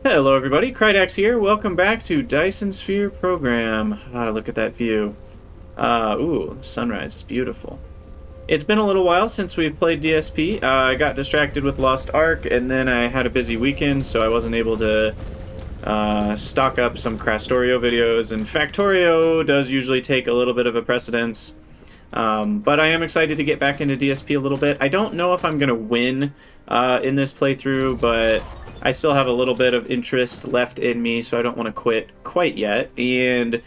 Hello everybody, Krydax here. Welcome back to Dyson Sphere Program. Look at that view. Ooh, the sunrise is beautiful. It's been a little while since we've played DSP. I got distracted with Lost Ark, and then I had a busy weekend, so I wasn't able to stock up some Crastorio videos, and Factorio does usually take a little bit of a precedence. But I am excited to get back into DSP a little bit. I don't know if I'm going to win in this playthrough, but I still have a little bit of interest left in me, so I don't want to quit quite yet. And,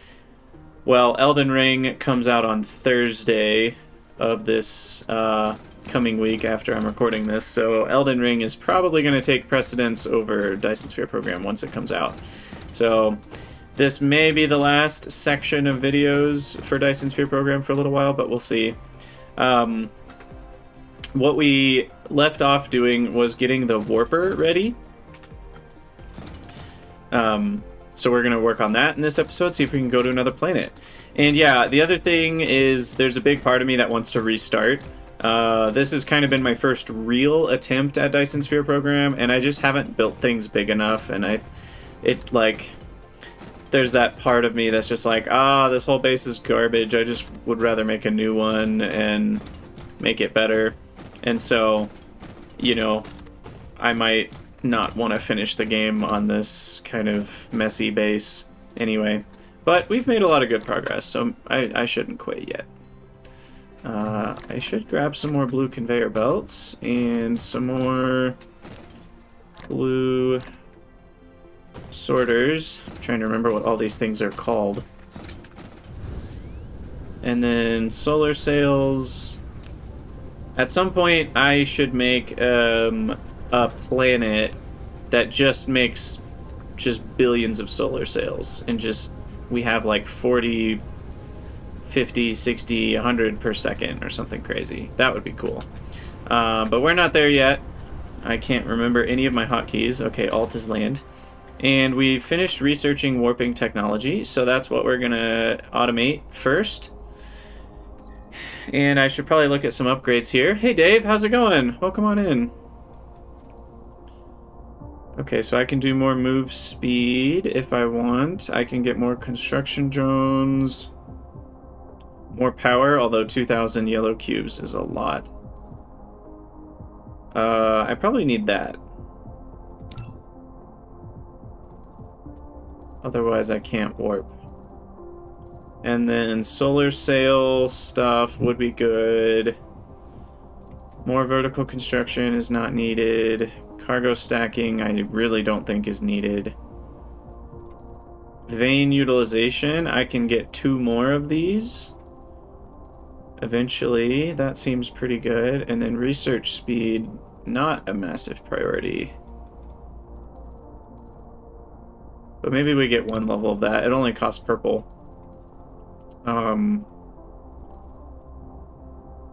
well, Elden Ring comes out on Thursday of this coming week after I'm recording this, so Elden Ring is probably going to take precedence over Dyson Sphere Program once it comes out. So this may be the last section of videos for Dyson Sphere Program for a little while, but we'll see. What we left off doing was getting the Warper ready. So we're going to work on that in this episode, see if we can go to another planet. And yeah, the other thing is there's a big part of me that wants to restart. This has kind of been my first real attempt at Dyson Sphere Program, and I just haven't built things big enough, and there's that part of me that's just like, this whole base is garbage. I just would rather make a new one and make it better. And so, you know, I might not want to finish the game on this kind of messy base anyway. But we've made a lot of good progress, so I shouldn't quit yet. I should grab some more blue conveyor belts and some more blue sorters. I'm trying to remember what all these things are called. And then solar sails. At some point, I should make a planet that just makes just billions of solar sails, and just we have like 40, 50, 60, 100 per second or something crazy. That would be cool. But we're not there yet. I can't remember any of my hotkeys. Okay, Alt is land. And we finished researching warping technology, so that's what we're gonna automate first. And I should probably look at some upgrades here. Hey Dave, how's it going? Welcome on in. Okay, so I can do more move speed if I want. I can get more construction drones. More power, although 2,000 yellow cubes is a lot. I probably need that. Otherwise I can't warp. And then solar sail stuff would be good. More vertical construction is not needed. Cargo stacking I really don't think is needed. Vein utilization, I can get 2 more of these eventually. That seems pretty good. And then research speed, not a massive priority. But maybe we get 1 level of that. It only costs purple.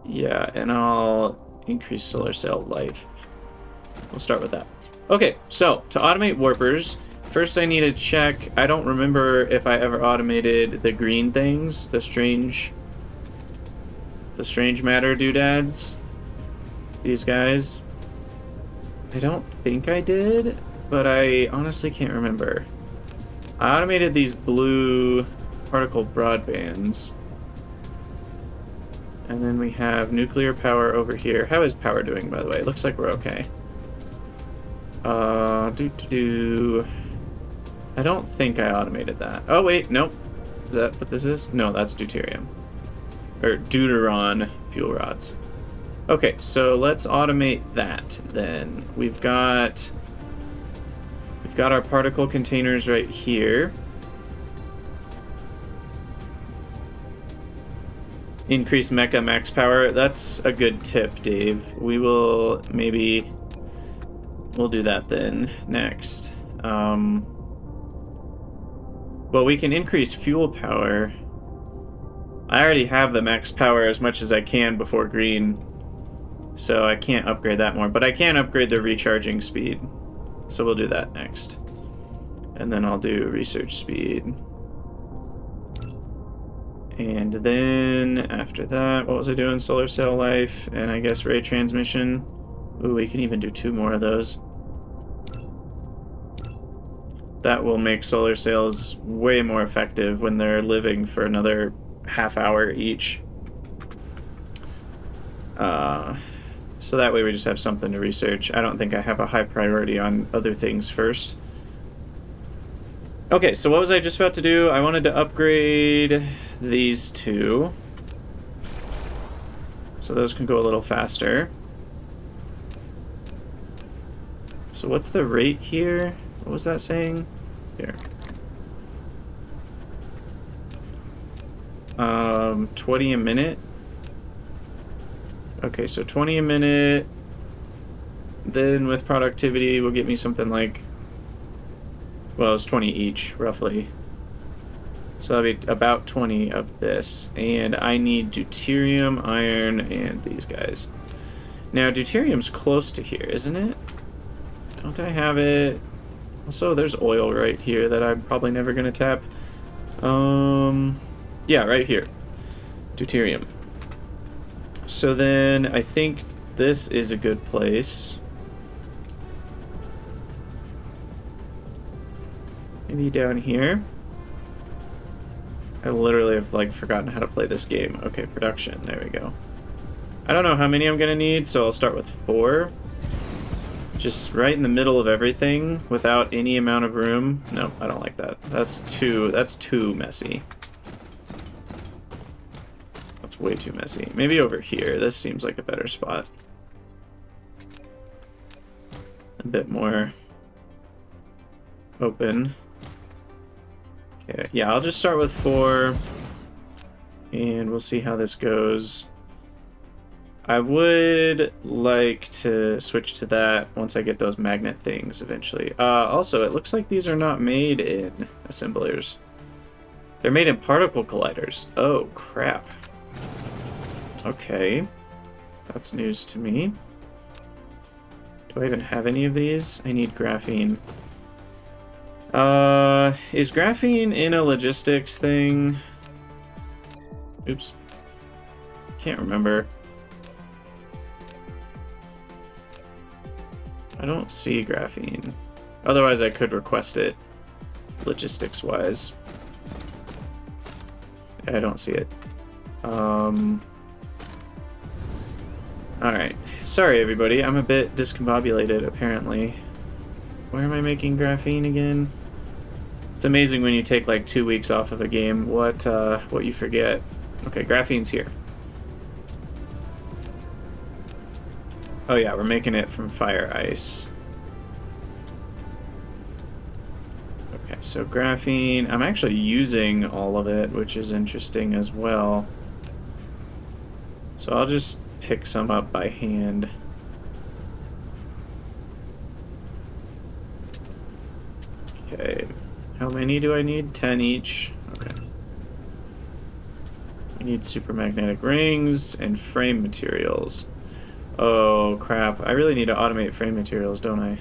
Yeah, and I'll increase solar sail life. We'll start with that. Okay, so to automate warpers, first I need to check. I don't remember if I ever automated the green things, the strange matter doodads. These guys. I don't think I did, but I honestly can't remember. I automated these blue particle broadbands. And then we have nuclear power over here. How is power doing, by the way? It looks like we're okay. I don't think I automated that. Oh, wait, nope. Is that what this is? No, that's deuterium. Or deuteron fuel rods. Okay, so let's automate that then. We've got our particle containers right here. Increase mecha max power. That's a good tip, Dave. We'll do that then next. Well, we can increase fuel power. I already have the max power as much as I can before green, so I can't upgrade that more, but I can upgrade the recharging speed. So we'll do that next. And then I'll do research speed. And then after that, what was I doing? Solar cell life, and I guess ray transmission. Ooh, we can even do 2 more of those. That will make solar sails way more effective when they're living for another half hour each. So that way we just have something to research. I don't think I have a high priority on other things first. Okay, so what was I just about to do? I wanted to upgrade these two. So those can go a little faster. So what's the rate here? What was that saying? Here. 20 a minute. Okay, so 20 a minute. Then with productivity, will get me something like, well, it's 20 each, roughly. So that'll be about 20 of this. And I need deuterium, iron, and these guys. Now, deuterium's close to here, isn't it? Don't I have it? Also, there's oil right here that I'm probably never going to tap. Yeah, right here. Deuterium. So then I think this is a good place. Maybe down here. I literally have like forgotten how to play this game. Okay, production. There we go. I don't know how many I'm gonna need, so I'll start with 4. Just right in the middle of everything without any amount of room. No, I don't like that. That's too messy. That's way too messy. Maybe over here. This seems like a better spot. A bit more open. Okay, yeah, I'll just start with 4, and we'll see how this goes. I would like to switch to that once I get those magnet things eventually. Also, it looks like these are not made in assemblers. They're made in particle colliders. Oh, crap. Okay. That's news to me. Do I even have any of these? I need graphene. Is graphene in a logistics thing? Oops. Can't remember. I don't see graphene. Otherwise, I could request it logistics-wise. I don't see it. Alright. Sorry, everybody. I'm a bit discombobulated, apparently. Where am I making graphene again? It's amazing when you take like 2 weeks off of a game what you forget. Okay, graphene's here. Oh yeah, we're making it from fire ice. Okay, so graphene, I'm actually using all of it, which is interesting as well. So I'll just pick some up by hand. Okay. How many do I need? 10 each. Okay. We need supermagnetic rings and frame materials. Oh, crap. I really need to automate frame materials, don't I?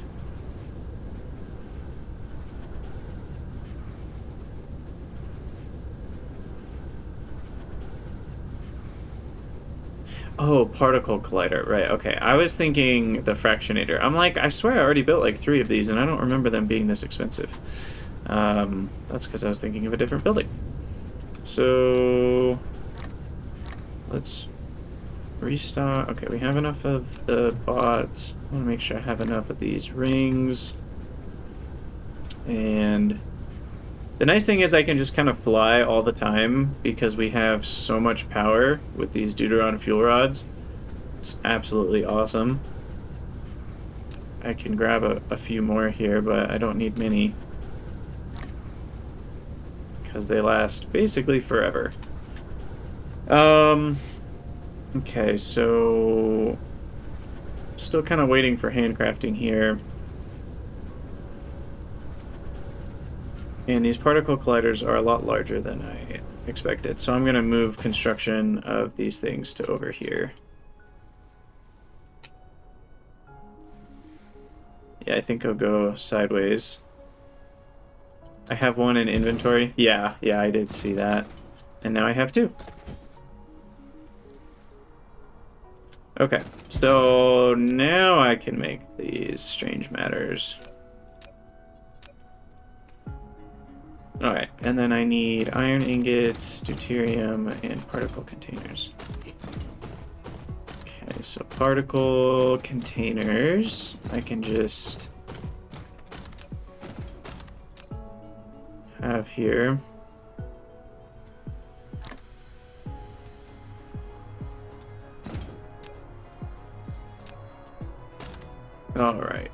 Oh, particle collider. Right, okay. I was thinking the fractionator. I'm like, I swear I already built like 3 of these, and I don't remember them being this expensive. That's because I was thinking of a different building. So let's restock. Okay, we have enough of the bots. I want to make sure I have enough of these rings. And the nice thing is I can just kind of fly all the time because we have so much power with these Deuteron fuel rods. It's absolutely awesome. I can grab a few more here, but I don't need many, because they last basically forever. Okay, so still kind of waiting for handcrafting here. And these particle colliders are a lot larger than I expected, so I'm going to move construction of these things to over here. Yeah, I think I'll go sideways. I have one in inventory. Yeah, I did see that. And now I have 2. Okay, so now I can make these strange matters. Alright, and then I need iron ingots, deuterium, and particle containers. Okay, so particle containers, I can just have here. Alright.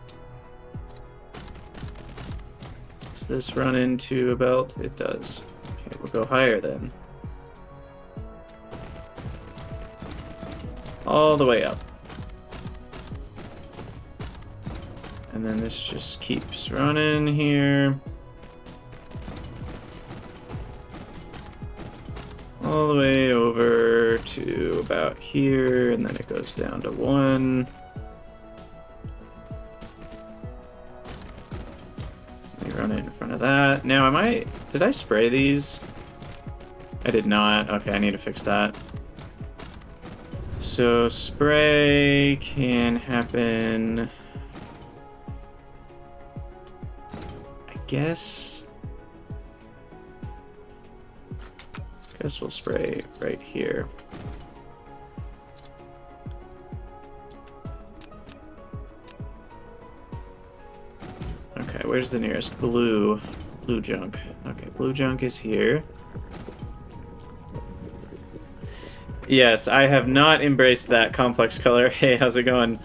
Does this run into a belt? It does. Okay, we'll go higher then. All the way up. And then this just keeps running here. All the way over to about here, and then it goes down to 1. Run it in front of that. Now, did I spray these? I did not. Okay, I need to fix that. So, spray can happen, I guess we'll spray right here. Okay, where's the nearest blue junk? Okay, blue junk is here. Yes, I have not embraced that complex color. Hey, how's it going?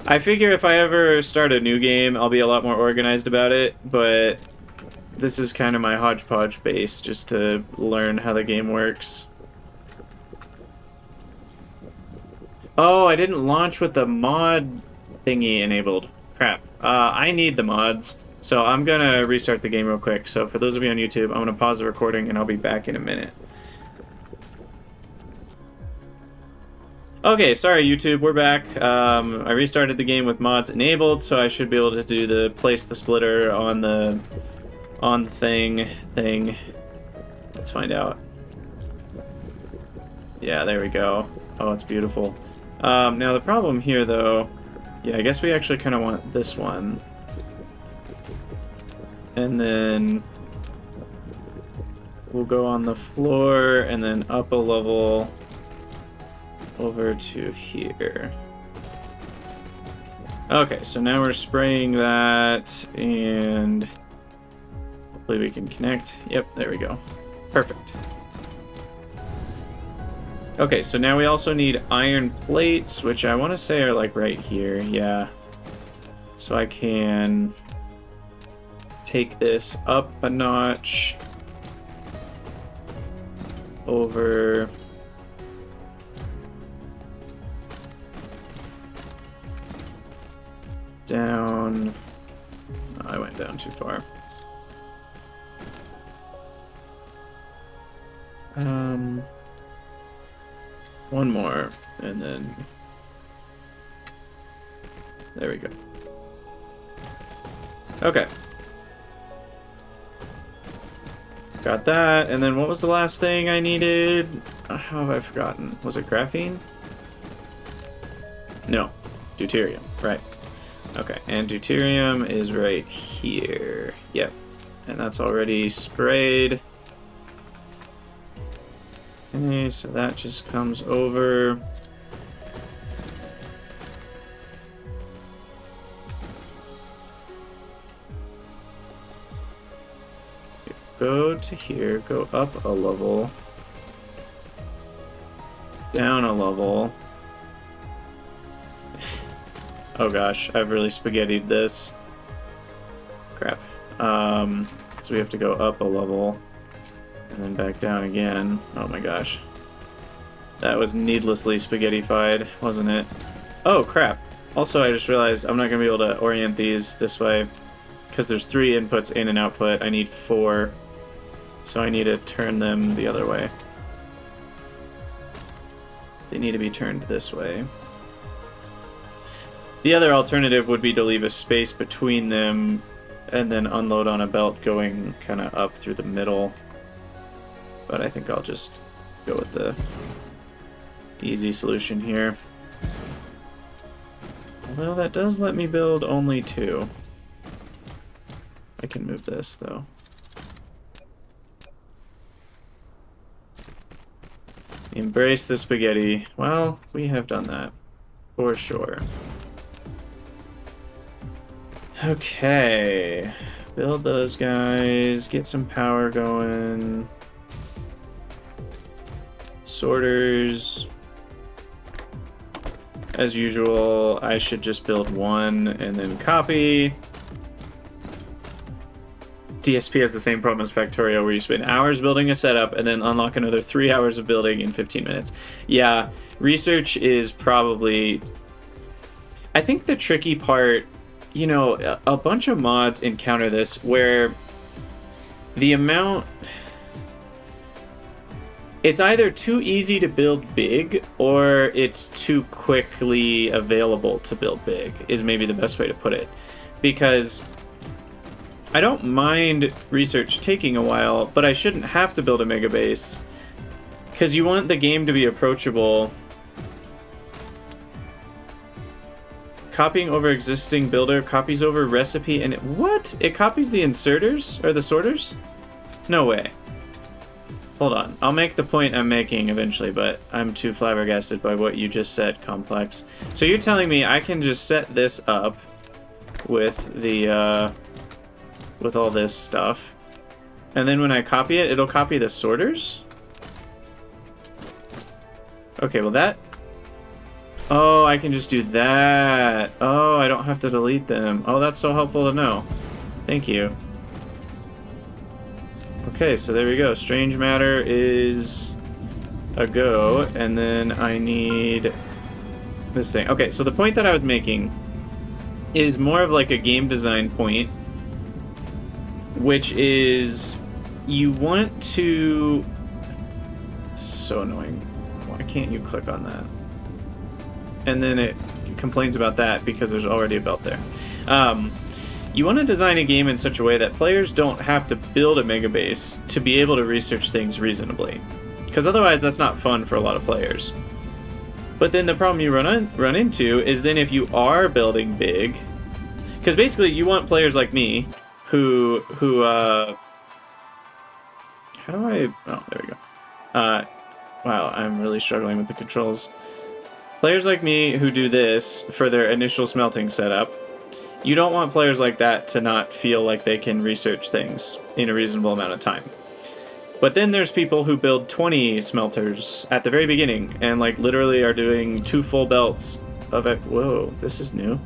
I figure if I ever start a new game, I'll be a lot more organized about it, but this is kind of my hodgepodge base, just to learn how the game works. Oh, I didn't launch with the mod thingy enabled. Crap. I need the mods, so I'm gonna restart the game real quick. So for those of you on YouTube, I'm gonna pause the recording and I'll be back in a minute. Okay, sorry YouTube, we're back. I restarted the game with mods enabled, so I should be able to do the place the splitter on the thing. Let's find out. Yeah, there we go. Oh, it's beautiful. Now the problem here though, yeah, I guess we actually kind of want this one. And then we'll go on the floor and then up a level over to here. Okay, so now we're spraying that and hopefully we can connect. Yep, there we go. Perfect. Okay, so now we also need iron plates, which I want to say are like right here. Yeah. So I can take this up a notch over down. Oh, I went down too far. One more, and then there we go. Okay. Got that, and then what was the last thing I needed? How have I forgotten? Was it graphene? No, deuterium, right. Okay, and deuterium is right here. Yep, and that's already sprayed. Okay, so that just comes over. Go to here, go up a level, down a level. Oh gosh, I've really spaghettied this. Crap. So we have to go up a level and then back down again. Oh my gosh. That was needlessly spaghettified, wasn't it? Oh crap. Also, I just realized I'm not going to be able to orient these this way because there's 3 inputs in and output. I need 4. So I need to turn them the other way. They need to be turned this way. The other alternative would be to leave a space between them and then unload on a belt going kind of up through the middle. But I think I'll just go with the easy solution here. Although that does let me build only 2. I can move this though. Embrace the spaghetti. Well, we have done that. For sure. Okay. Build those guys. Get some power going. Sorters. As usual, I should just build one and then copy. DSP has the same problem as Factorio, where you spend hours building a setup and then unlock another 3 hours of building in 15 minutes. Yeah, research is probably... I think the tricky part, you know, a bunch of mods encounter this where the amount... It's either too easy to build big or it's too quickly available to build big, is maybe the best way to put it. Because I don't mind research taking a while, but I shouldn't have to build a mega base because you want the game to be approachable. Copying over existing builder copies over recipe and what? It copies the inserters or the sorters? No way. Hold on. I'll make the point I'm making eventually, but I'm too flabbergasted by what you just said, Complex. So you're telling me I can just set this up with the with all this stuff, and then when I copy it, it'll copy the sorters? Okay, well that... Oh, I can just do that. Oh, I don't have to delete them. Oh, that's so helpful to know. Thank you. Okay, so there we go. Strange matter is a go, and then I need this thing. Okay, so the point that I was making is more of like a game design point, which is you want to... This is so annoying. Why can't you click on that? And then it complains about that because there's already a belt there. You want to design a game in such a way that players don't have to build a mega base to be able to research things reasonably. Because otherwise that's not fun for a lot of players. But then the problem you run into is then if you are building big... Because basically you want players like me who how do I... Oh, there we go. Wow, I'm really struggling with the controls. Players like me who do this for their initial smelting setup, you don't want players like that to not feel like they can research things in a reasonable amount of time. But then there's people who build 20 smelters at the very beginning and like literally are doing 2 full belts of it. Whoa, this is new.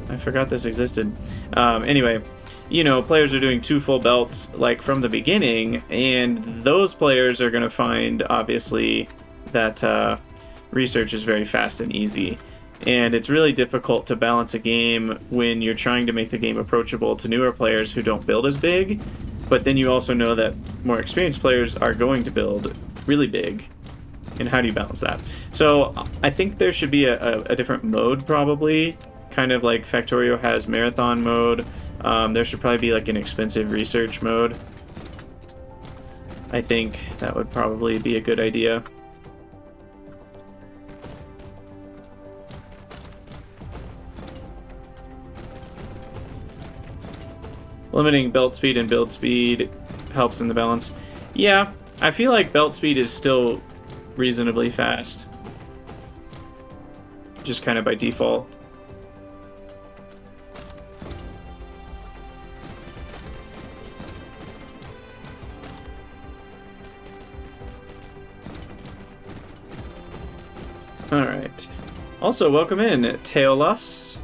I forgot this existed. Anyway, you know, players are doing 2 full belts like from the beginning, and those players are going to find obviously that research is very fast and easy. And it's really difficult to balance a game when you're trying to make the game approachable to newer players who don't build as big, but then you also know that more experienced players are going to build really big. And how do you balance that? So I think there should be a different mode probably, kind of like Factorio has marathon mode. There should probably be like an expensive research mode. I think that would probably be a good idea. Limiting belt speed and build speed helps in the balance. Yeah, I feel like belt speed is still reasonably fast. Just kind of by default. Alright. Also, welcome in, Teolas.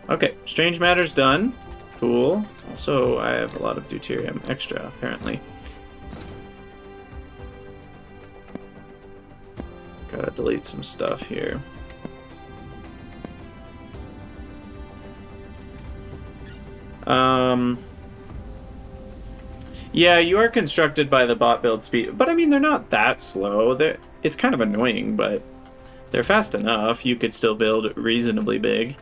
Okay, Strange Matter's done. Cool. Also, I have a lot of deuterium extra, apparently. Gotta delete some stuff here. Yeah, you are constructed by the bot build speed, but I mean, they're not that slow. It's kind of annoying, but they're fast enough. You could still build reasonably big.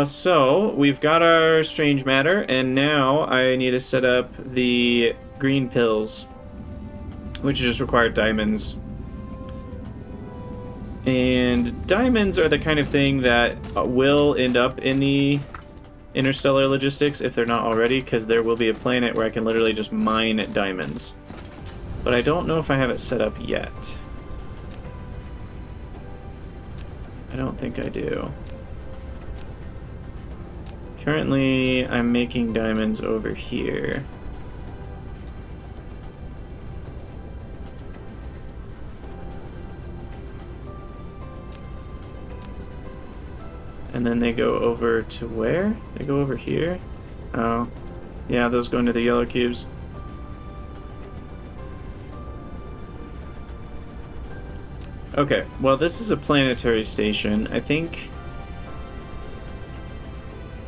So we've got our strange matter, and now I need to set up the green pills, which just require diamonds. And diamonds are the kind of thing that will end up in the interstellar logistics if they're not already, because there will be a planet where I can literally just mine diamonds. But I don't know if I have it set up yet. I don't think I do. Currently, I'm making diamonds over here. And then they go over to where? They go over here? Oh. Yeah, those go into the yellow cubes. Okay, well this is a planetary station. I think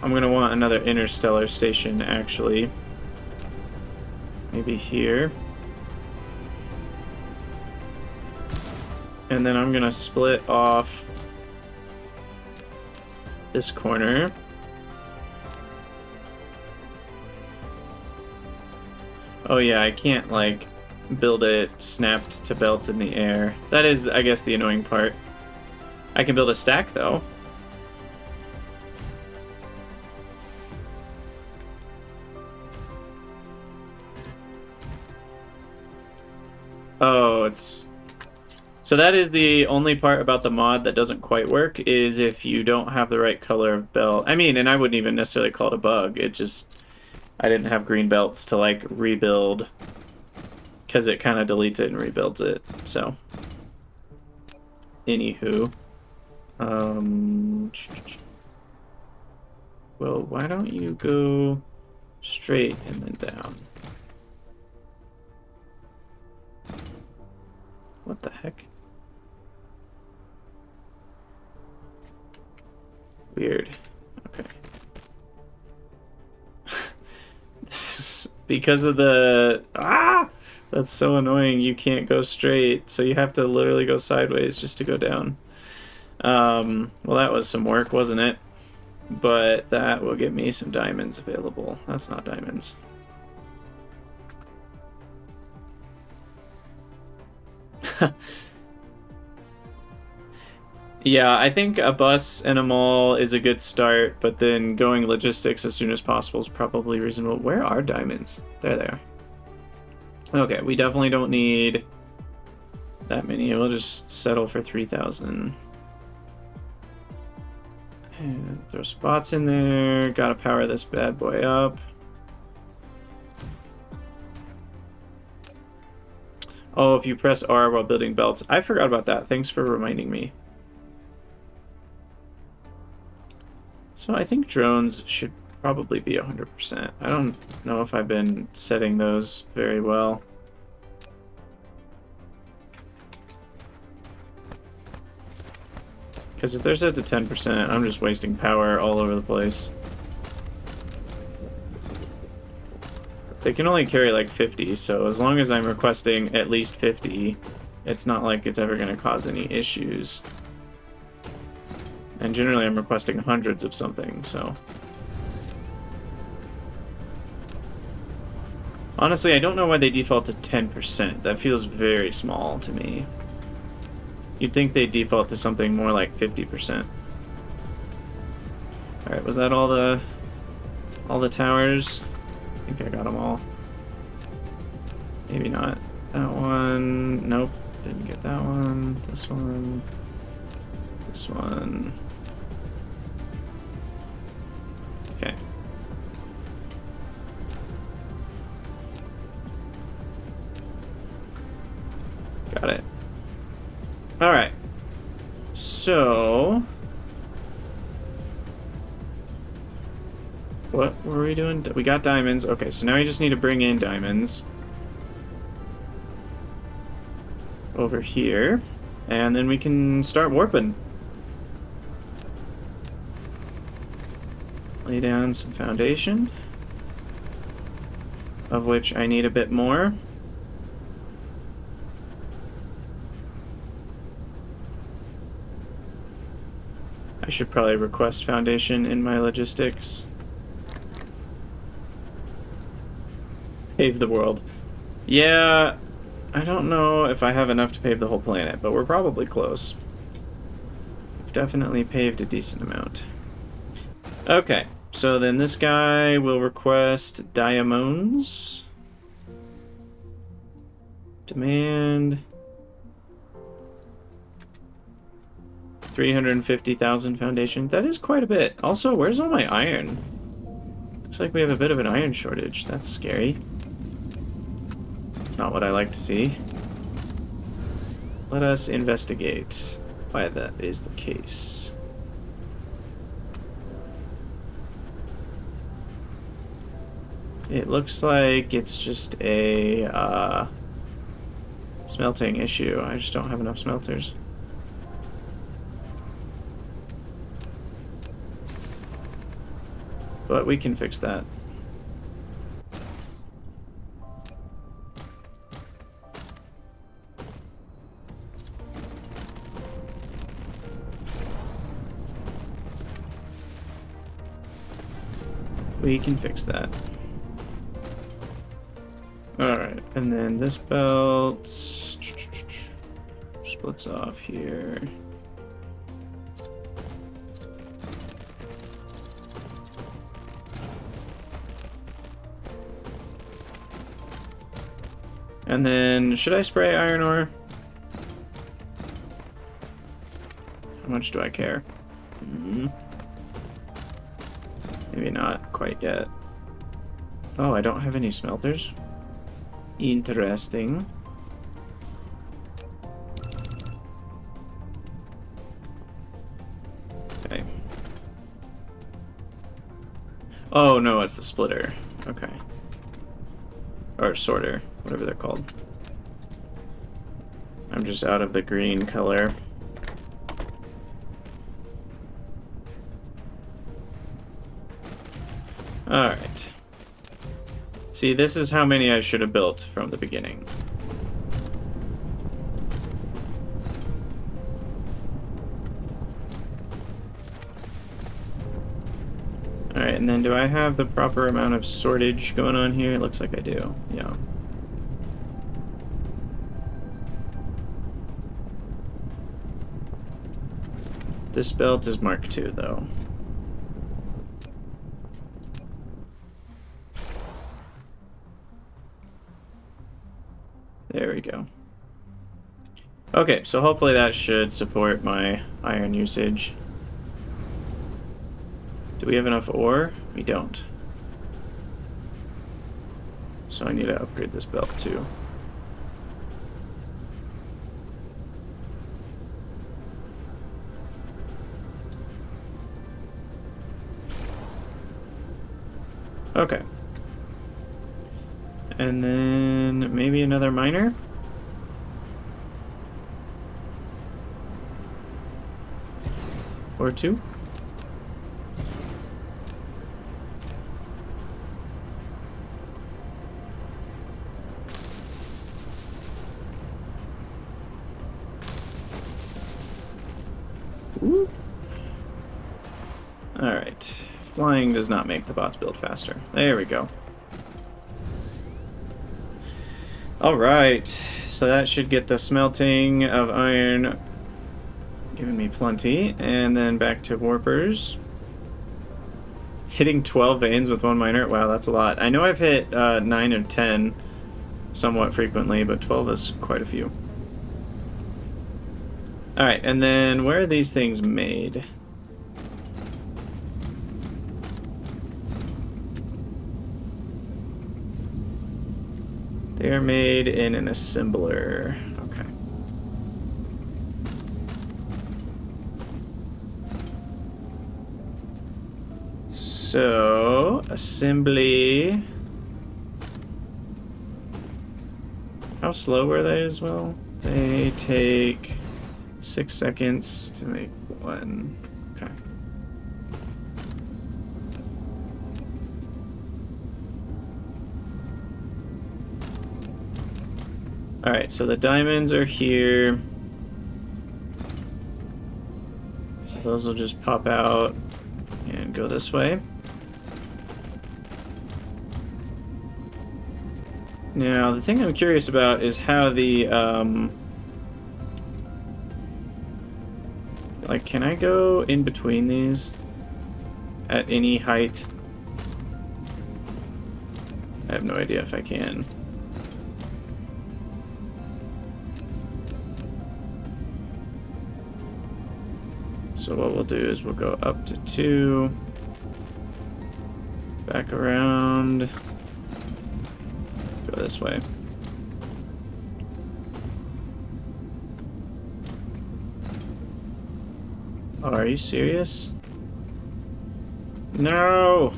I'm gonna want another interstellar station, actually. Maybe here. And then I'm gonna split off this corner. Oh yeah, I can't, like, build it snapped to belts in the air. That is, I guess, the annoying part. I can build a stack, though. Oh, it's... So that is the only part about the mod that doesn't quite work, is if you don't have the right color of belt. I mean, and I wouldn't even necessarily call it a bug. It just... I didn't have green belts to, like, rebuild, because it kind of deletes it and rebuilds it, so. Anywho. Well, why don't you go straight and then down? What the heck? Weird. Okay. This is because of the... Ah! That's so annoying. You can't go straight, so you have to literally go sideways just to go down. Well, that was some work, wasn't it? But that will get me some diamonds available. That's not diamonds. Yeah, I think a bus and a mall is a good start, but then going logistics as soon as possible is probably reasonable. Where are diamonds? There they are. Okay, we definitely don't need that many. We'll just settle for 3,000. And throw spots in there. Gotta power this bad boy up. Oh, if you press R while building belts. I forgot about that. Thanks for reminding me. So I think drones should probably be 100%. I don't know if I've been setting those very well. Because if they're set to 10%, I'm just wasting power all over the place. They can only carry like 50, so as long as I'm requesting at least 50, it's not like it's ever going to cause any issues. And generally I'm requesting hundreds of something, so... Honestly, I don't know why they default to 10%. That feels very small to me. You'd think they default to something more like 50%. Alright, was that all the towers? I think I got them all. Maybe not. That one... Nope. Didn't get that one. This one. This one. Okay. Got it. Alright. So... What were we doing? We got diamonds. Okay, so now we just need to bring in diamonds. Over here. And then we can start warping. Lay down some foundation. Of which I need a bit more. I should probably request foundation in my logistics. Pave the world. Yeah, I don't know if I have enough to pave the whole planet, but we're probably close. We've definitely paved a decent amount. Okay, So then this guy will request diamonds. Demand 350,000 foundation. That is quite a bit. Also, where's all my iron? Looks like we have a bit of an iron shortage. That's scary. It's not what I like to see. Let us investigate why that is the case. It looks like it's just a smelting issue. I just don't have enough smelters. But we can fix that. We can fix that. Alright, and then this belt splits off here. And then, should I spray iron ore? How much do I care? Maybe not quite yet. Oh, I don't have any smelters. Interesting. Okay. Oh, no, it's the splitter. Okay. Or sorter, whatever they're called. I'm just out of the green color. Alright. See, this is how many I should have built from the beginning. Alright, and then do I have the proper amount of sortage going on here? It looks like I do, yeah. This belt is Mark II, though. There we go. Okay, so hopefully that should support my iron usage. Do we have enough ore? We don't. So I need to upgrade this belt too. Okay. And then maybe another miner? Or two? Ooh. Alright. Flying does not make the bots build faster. There we go. Alright, so that should get the smelting of iron giving me plenty, and then back to warpers. Hitting 12 veins with one miner? Wow, that's a lot. I know I've hit 9 or 10 somewhat frequently, but 12 is quite a few. Alright, and then where are these things made? They're made in an assembler. Okay. So, assembly. How slow were they as well? They take 6 seconds to make one. Okay. Alright, so the diamonds are here. So those will just pop out and go this way. Now, the thing I'm curious about is how the, like, can I go in between these? at any height? I have no idea if I can. So what we'll do is we'll go up to 2, back around, go this way. Oh, are you serious? No!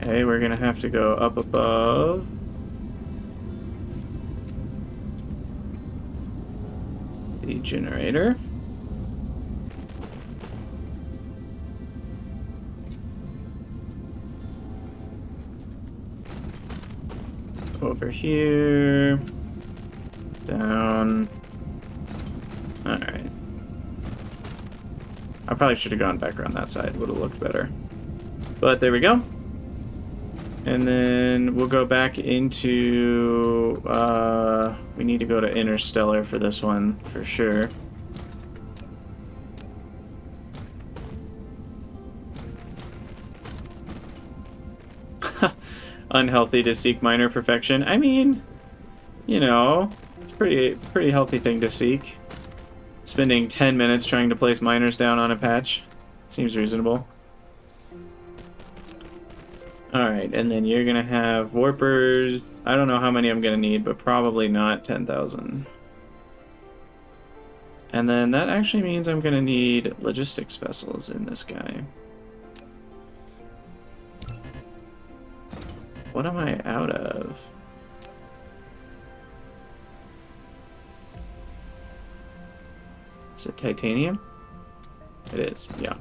Okay, we're gonna have to go up above. The generator. Over here. Down. Alright. I probably should have gone back around that side. Would have looked better. But there we go. And then we'll go back into... we need to go to Interstellar for this one, for sure. Unhealthy to seek minor perfection. I mean, you know, it's pretty healthy thing to seek. Spending 10 minutes trying to place miners down on a patch seems reasonable. Alright, and then you're gonna have warpers. I don't know how many I'm gonna need, but probably not 10,000. And then that actually means I'm gonna need logistics vessels in this guy. What am I out of? Is it titanium? It is, yeah.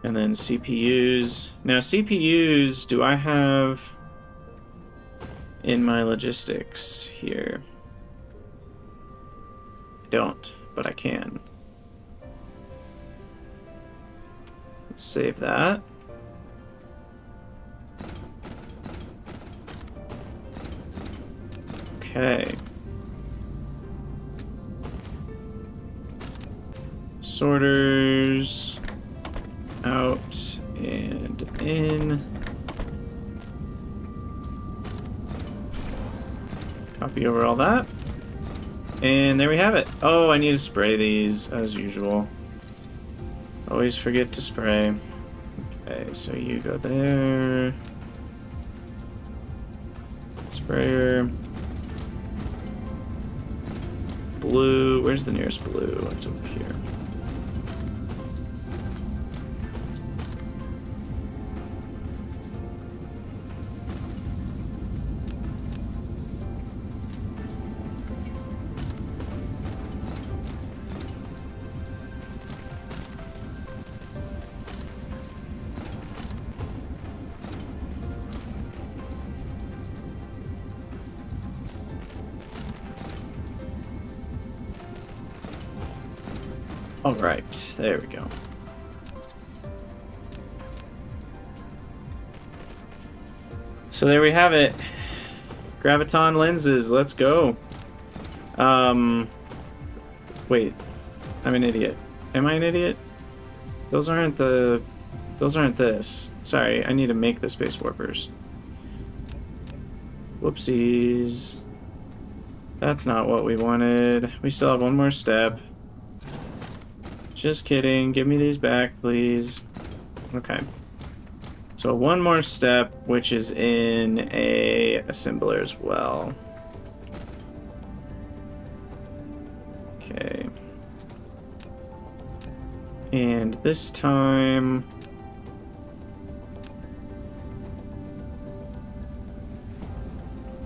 And then CPUs. Now CPUs, do I have in my logistics here? I don't, but I can. Save that. Okay. Sorters out and in. Copy over all that. And there we have it. Oh, I need to spray these as usual. Always forget to spray. Okay, so you go there. Sprayer. Blue. Where's the nearest blue? It's over here. Alright, there we go. So there we have it. Graviton lenses, let's go. Wait. I'm an idiot. Am I an idiot? Those aren't this. Sorry, I need to make the space warpers. Whoopsies. That's not what we wanted. We still have one more step. Just kidding. Give me these back, please. Okay. So one more step, which is in a assembler as well. Okay. And this time...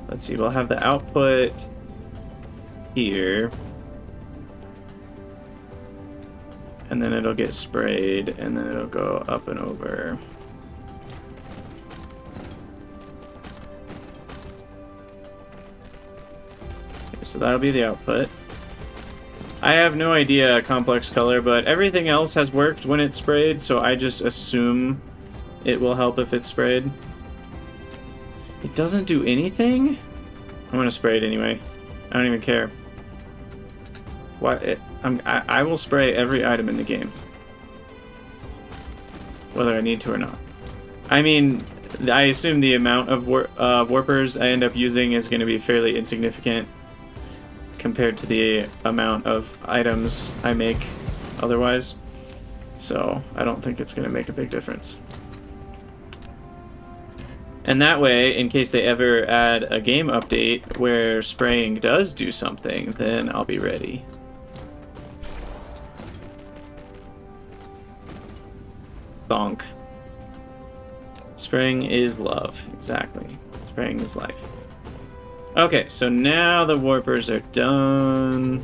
let's see, we'll have the output here. And then it'll get sprayed, and then it'll go up and over. Okay, so that'll be the output. I have no idea complex color, but everything else has worked when it's sprayed, so I just assume it will help if it's sprayed. It doesn't do anything? I'm gonna spray it anyway. I don't even care. I will spray every item in the game. Whether I need to or not. I mean, I assume the amount of warpers I end up using is going to be fairly insignificant compared to the amount of items I make otherwise. So I don't think it's going to make a big difference. And that way, in case they ever add a game update where spraying does do something, then I'll be ready. Bonk. Spraying is love. Exactly. Spraying is life. Okay, so now the warpers are done.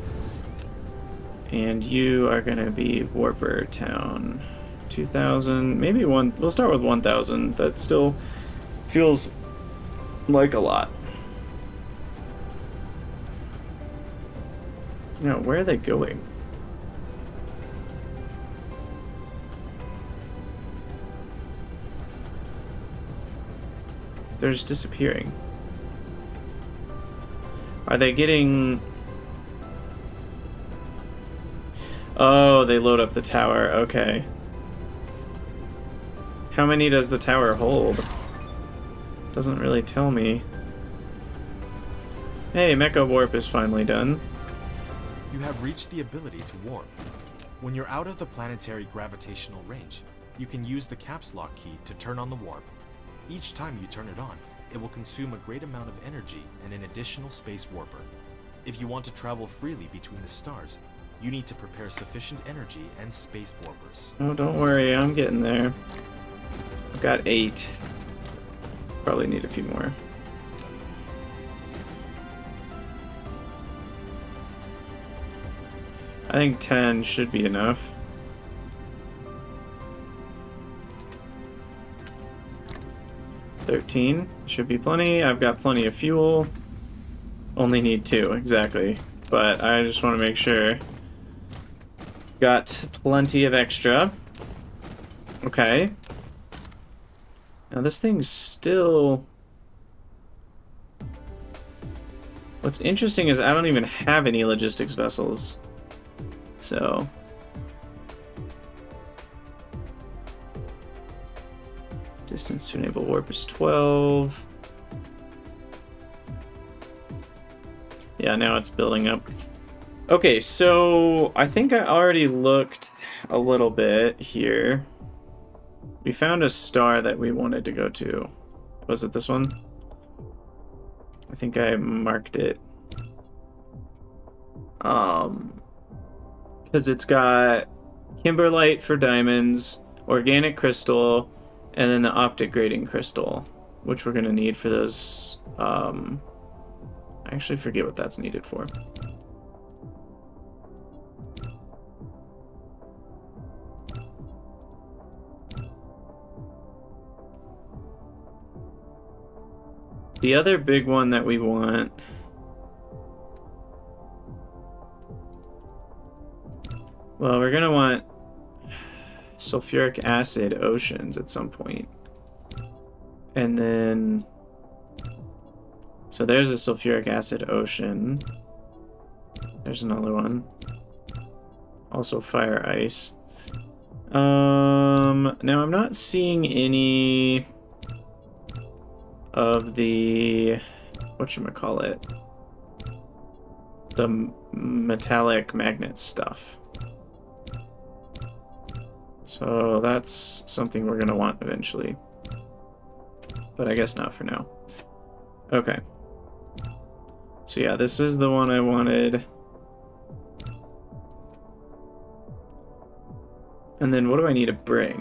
And you are going to be Warper Town. 2,000, maybe one. We'll start with 1,000. That still feels like a lot. Now, where are they going? They're just disappearing. Are they getting... Oh, they load up the tower. Okay. How many does the tower hold? Doesn't really tell me. Hey, Mecha Warp is finally done. You have reached the ability to warp. When you're out of the planetary gravitational range, you can use the caps lock key to turn on the warp. Each time you turn it on, it will consume a great amount of energy and an additional space warper. If you want to travel freely between the stars, you need to prepare sufficient energy and space warpers. Oh, don't worry, I'm getting there. I've got 8. Probably need a few more. I think 10 should be enough. $13 should be plenty. I've got plenty of fuel. Only need 2, exactly. But I just want to make sure. Got plenty of extra. Okay. Now this thing's still... What's interesting is I don't even have any logistics vessels. So... Distance to enable warp is 12. Yeah, now it's building up. Okay, so I think I already looked a little bit here. We found a star that we wanted to go to. Was it this one? I think I marked it. Because it's got kimberlite for diamonds, organic crystal, and then the optic grading crystal, which we're gonna need for those. I actually forget what that's needed for. The other big one that we want... Well, we're gonna want sulfuric acid oceans at some point. And then... So there's a sulfuric acid ocean. There's another one. Also fire ice. Now I'm not seeing any of the... whatchamacallit? The metallic magnet stuff. So that's something we're gonna want eventually. But I guess not for now. Okay. So yeah, this is the one I wanted. And then what do I need to bring?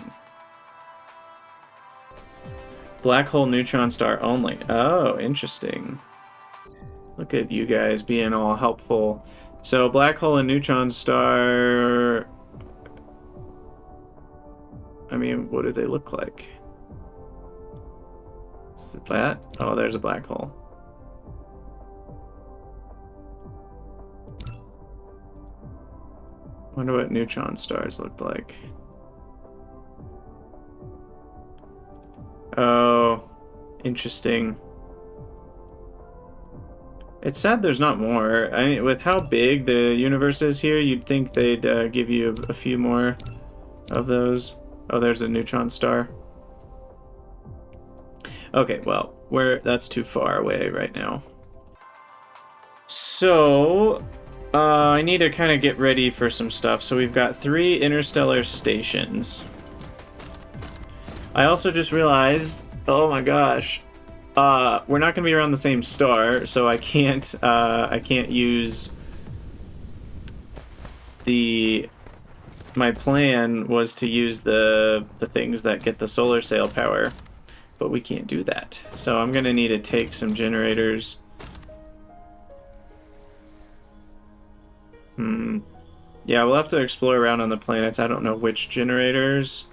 Black hole neutron star only. Oh, interesting. Look at you guys being all helpful. So black hole and neutron star... I mean, what do they look like? Is it that? Oh, there's a black hole. Wonder what neutron stars looked like. Oh, interesting. It's sad there's not more. I mean, with how big the universe is here, you'd think they'd give you a few more of those. Oh, there's a neutron star. Okay, well, that's too far away right now. So, I need to kind of get ready for some stuff. So we've got 3 interstellar stations. I also just realized, oh my gosh, we're not going to be around the same star, so I can't use my plan was to use the things that get the solar sail power, but we can't do that. So I'm going to need to take some generators. Yeah, we'll have to explore around on the planets. I don't know which generators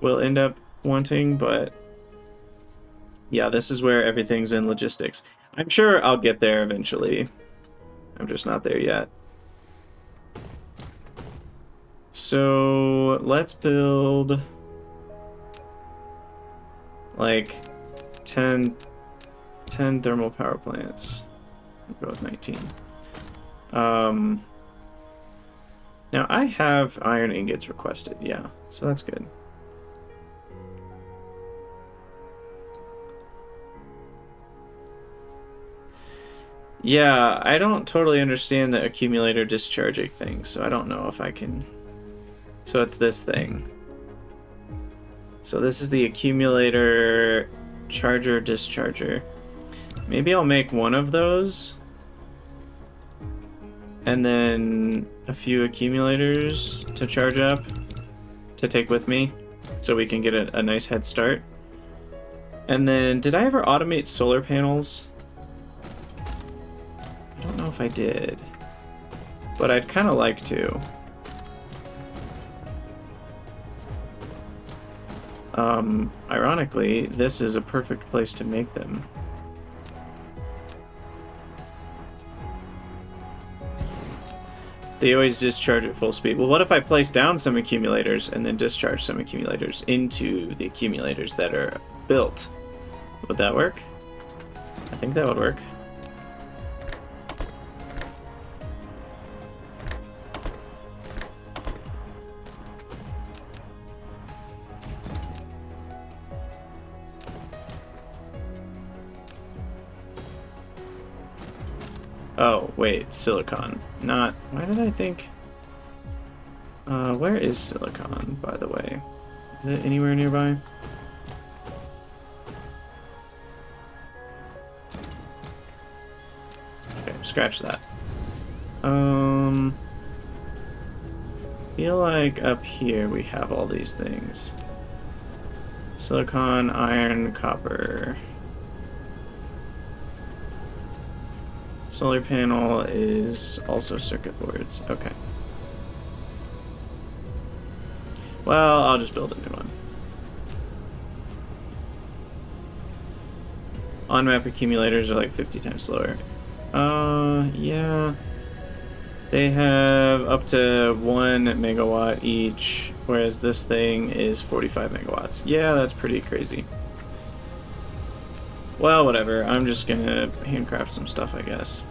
we'll end up wanting, but yeah, this is where everything's in logistics. I'm sure I'll get there eventually. I'm just not there yet. So let's build like 10 thermal power plants. I'll go with 19. Now I have iron ingots requested, yeah, so that's good. Yeah, I don't totally understand the accumulator discharging thing, so I don't know if I can... So it's this thing. So this is the accumulator charger discharger. Maybe I'll make one of those. And then a few accumulators to charge up to take with me so we can get a nice head start. And then, did I ever automate solar panels? I don't know if I did, but I'd kind of like to. Ironically, this is a perfect place to make them. They always discharge at full speed. Well, what if I place down some accumulators and then discharge some accumulators into the accumulators that are built? Would that work? I think that would work. Oh, wait, silicon. Not... Why did I think... where is silicon, by the way? Is it anywhere nearby? Okay, scratch that. Feel like up here we have all these things. Silicon, iron, copper... Solar panel is also circuit boards. Okay. Well, I'll just build a new one. On-map accumulators are like 50 times slower. Yeah. They have up to 1 megawatt each, whereas this thing is 45 megawatts. Yeah, that's pretty crazy. Well, whatever. I'm just gonna handcraft some stuff, I guess.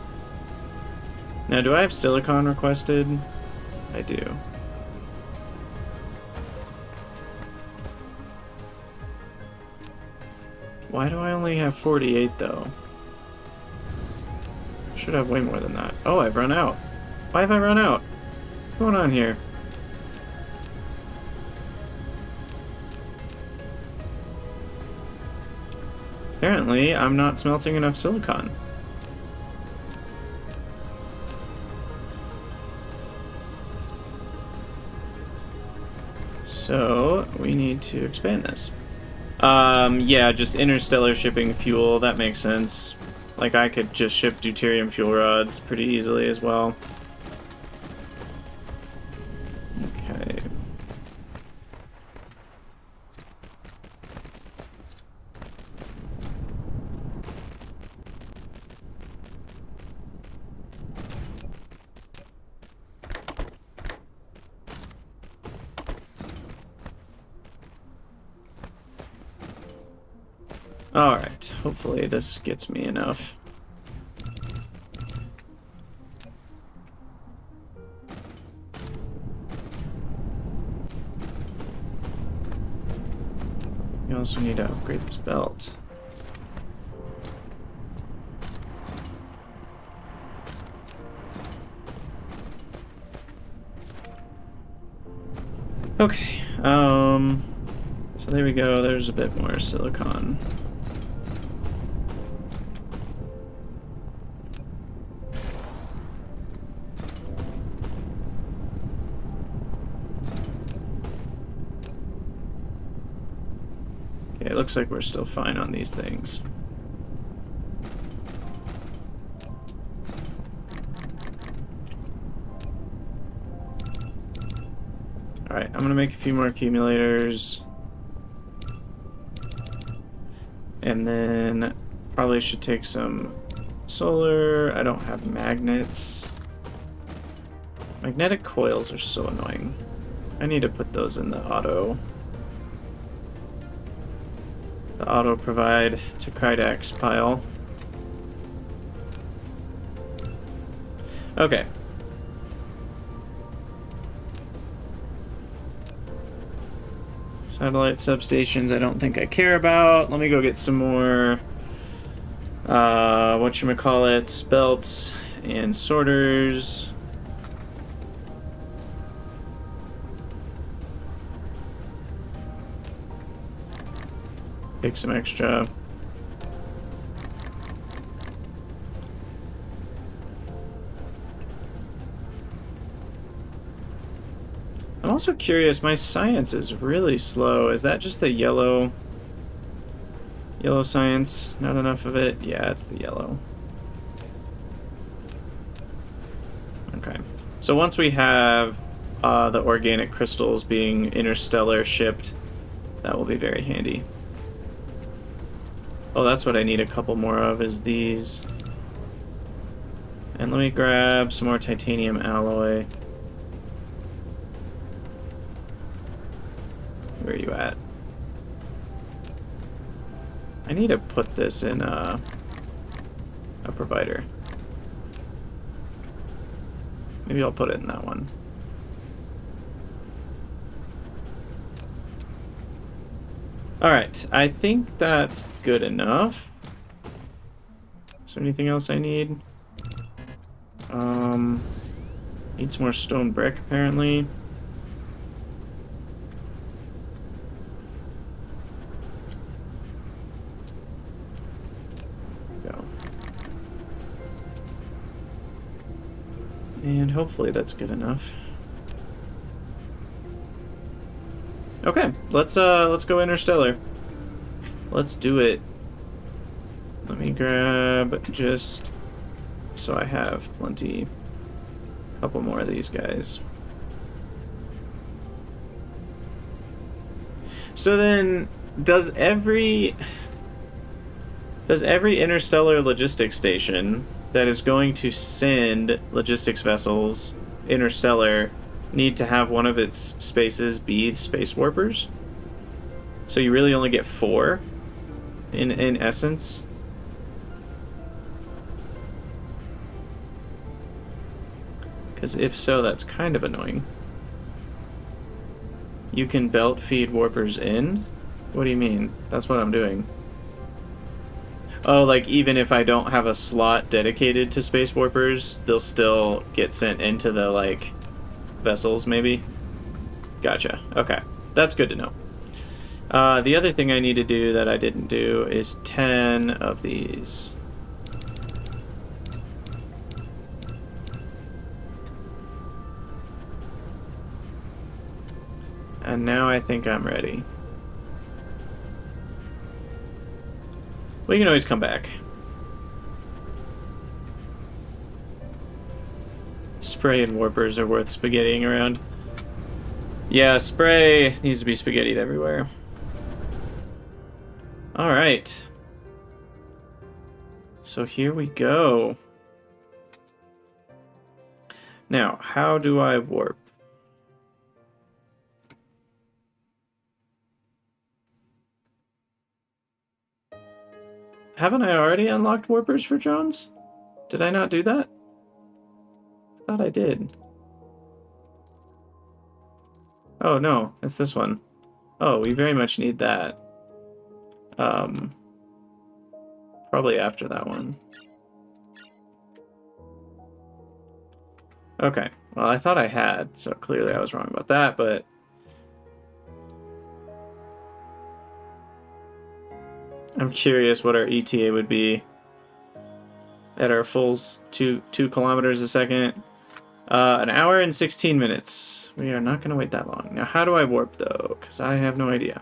Now, do I have silicon requested? I do. Why do I only have 48, though? I should have way more than that. Oh, I've run out. Why have I run out? What's going on here? Apparently, I'm not smelting enough silicon. So, we need to expand this. Yeah, just interstellar shipping fuel, that makes sense. Like, I could just ship deuterium fuel rods pretty easily as well. Okay. Alright, hopefully this gets me enough. We also need to upgrade this belt. Okay, so there we go, there's a bit more silicon. Okay, it looks like we're still fine on these things. Alright, I'm gonna make a few more accumulators. And then probably should take some solar. I don't have magnets. Magnetic coils are so annoying. I need to put those in the auto. The auto provide to Krydax pile. Okay. Satellite substations I don't think I care about. Let me go get some more whatchamacallits, belts and sorters. Take some extra. I'm also curious, my science is really slow. Is that just the yellow science? Not enough of it? Yeah, it's the yellow. Okay. So once we have the organic crystals being interstellar shipped, that will be very handy. Oh, that's what I need a couple more of, is these. And let me grab some more titanium alloy. Where are you at? I need to put this in a provider. Maybe I'll put it in that one. Alright, I think that's good enough. Is there anything else I need? Need some more stone brick, apparently. Go. And hopefully that's good enough. Okay, let's go interstellar. Let's do it. Let me grab just so I have plenty. A couple more of these guys. So then, does every interstellar logistics station that is going to send logistics vessels interstellar need to have one of its spaces be space warpers? So you really only get 4 in essence? Because if so, that's kind of annoying. You can belt feed warpers in? What do you mean? That's what I'm doing. Oh, like even if I don't have a slot dedicated to space warpers, they'll still get sent into the, like, vessels, maybe? Gotcha. Okay. That's good to know. The other thing I need to do that I didn't do is 10 of these. And now I think I'm ready. We can always come back. Spray and warpers are worth spaghettiing around. Yeah, spray needs to be spaghettied everywhere. Alright. So here we go. Now, how do I warp? Haven't I already unlocked warpers for drones? Did I not do that? I thought I did. Oh no, it's this one. Oh, we very much need that. Probably after that one. Okay, well I thought I had, so clearly I was wrong about that, but... I'm curious what our ETA would be at our fulls, 2 kilometers a second. An hour and 16 minutes. We are not going to wait that long. Now, how do I warp, though? Because I have no idea.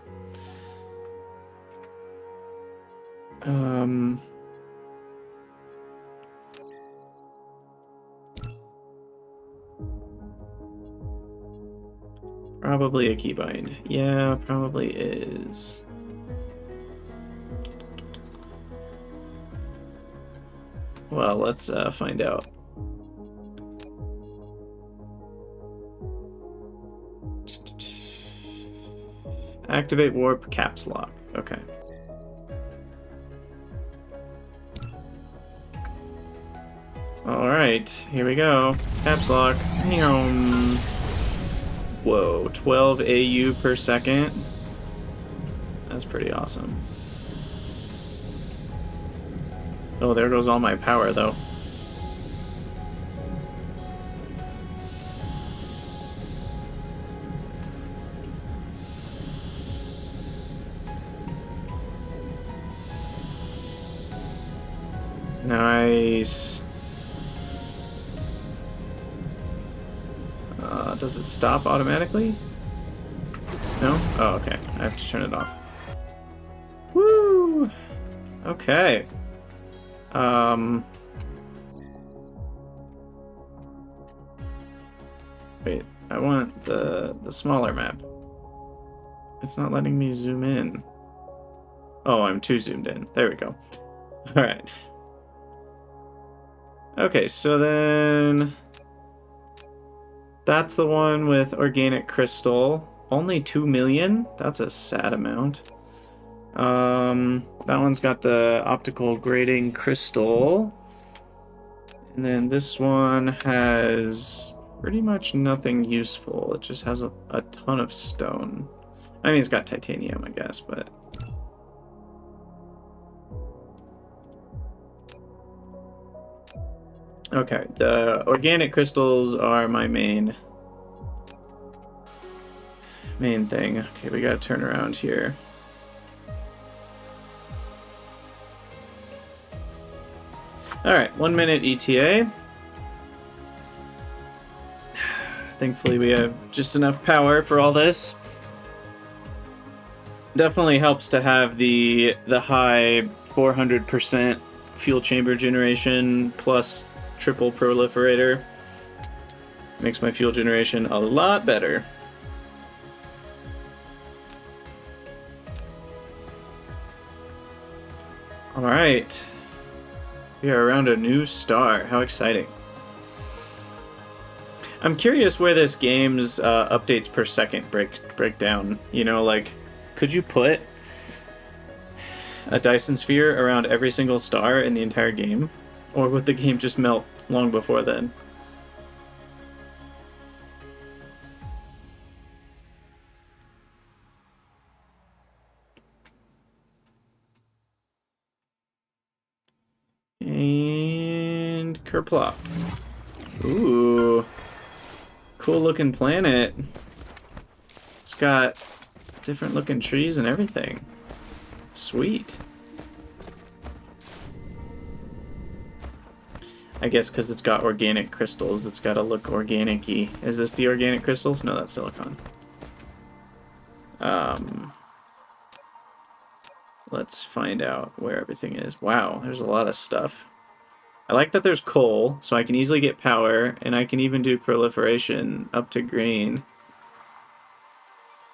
Probably a keybind. Yeah, probably is. Well, let's find out. Activate warp caps lock. Okay. Alright, here we go. Caps lock. Whoa, 12 AU per second. That's pretty awesome. Oh, there goes all my power, though. Nice. Does it stop automatically? No? Oh, okay. I have to turn it off. Woo! Okay. Wait, I want the smaller map. It's not letting me zoom in. Oh, I'm too zoomed in. There we go. Alright. Okay, so then... That's the one with organic crystal. Only 2 million? That's a sad amount. That one's got the optical grating crystal. And then this one has pretty much nothing useful. It just has a ton of stone. I mean, it's got titanium, I guess, but... Okay, the organic crystals are my main thing. Okay, we gotta turn around here. Alright, 1 minute ETA. Thankfully we have just enough power for all this. Definitely helps to have the high 400% fuel chamber generation plus triple proliferator. Makes my fuel generation a lot better. Alright. We are around a new star. How exciting. I'm curious where this game's updates per second break down. You know, like, could you put a Dyson sphere around every single star in the entire game? Or would the game just melt long before then? And kerplop. Ooh. Cool looking planet. It's got different looking trees and everything. Sweet. I guess because it's got organic crystals, it's got to look organic-y. Is this the organic crystals? No, that's silicon. Let's find out where everything is. Wow, there's a lot of stuff. I like that there's coal, so I can easily get power, and I can even do proliferation up to grain.